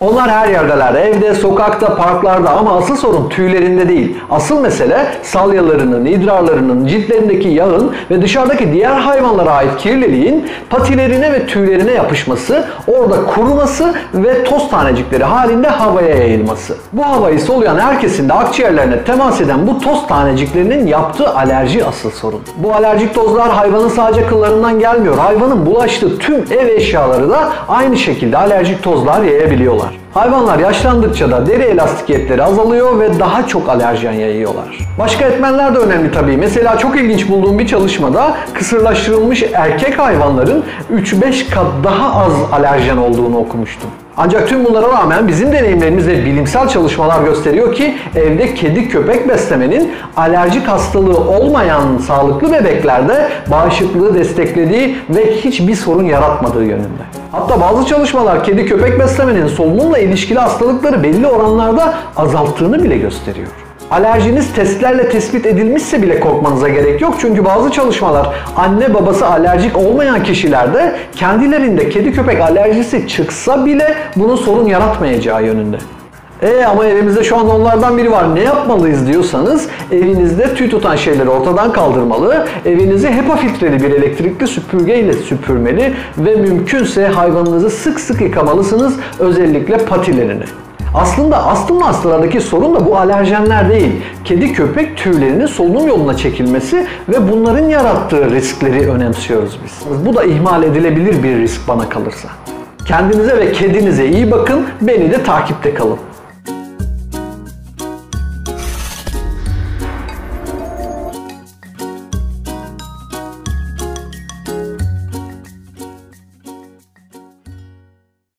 Onlar her yerdeler. Evde, sokakta, parklarda ama asıl sorun tüylerinde değil. Asıl mesele salyalarının, idrarlarının, ciltlerindeki yağın ve dışarıdaki diğer hayvanlara ait kirliliğin patilerine ve tüylerine yapışması, orada kuruması ve toz tanecikleri halinde havaya yayılması. Bu havayı soluyan herkesin de akciğerlerine temas eden bu toz taneciklerinin yaptığı alerji asıl sorun. Bu alerjik tozlar hayvanın sadece kıllarından gelmiyor. Hayvanın bulaştığı tüm ev eşyaları da aynı şekilde alerjik tozlar yayabiliyorlar. Hayvanlar yaşlandıkça da deri elastikiyetleri azalıyor ve daha çok alerjen yayıyorlar. Başka etmenler de önemli tabii. Mesela çok ilginç bulduğum bir çalışmada kısırlaştırılmış erkek hayvanların 3-5 kat daha az alerjen olduğunu okumuştum. Ancak tüm bunlara rağmen bizim deneyimlerimiz ve bilimsel çalışmalar gösteriyor ki evde kedi köpek beslemenin alerjik hastalığı olmayan sağlıklı bebeklerde bağışıklığı desteklediği ve hiçbir sorun yaratmadığı yönünde. Hatta bazı çalışmalar kedi köpek beslemenin solunumla ilişkili hastalıkları belli oranlarda azalttığını bile gösteriyor. Alerjiniz testlerle tespit edilmişse bile korkmanıza gerek yok. Çünkü bazı çalışmalar anne babası alerjik olmayan kişilerde kendilerinde kedi köpek alerjisi çıksa bile bunun sorun yaratmayacağı yönünde. Ama evimizde şu anda onlardan biri var. Ne yapmalıyız diyorsanız evinizde tüy tutan şeyleri ortadan kaldırmalı, evinizi HEPA filtreli bir elektrikli süpürgeyle süpürmeli ve mümkünse hayvanınızı sık sık yıkamalısınız, özellikle patilerini. Aslında astımlı hastalardaki sorun da bu alerjenler değil. Kedi köpek tüylerinin solunum yoluna çekilmesi ve bunların yarattığı riskleri önemsiyoruz biz. Bu da ihmal edilebilir bir risk bana kalırsa. Kendinize ve kedinize iyi bakın, beni de takipte kalın.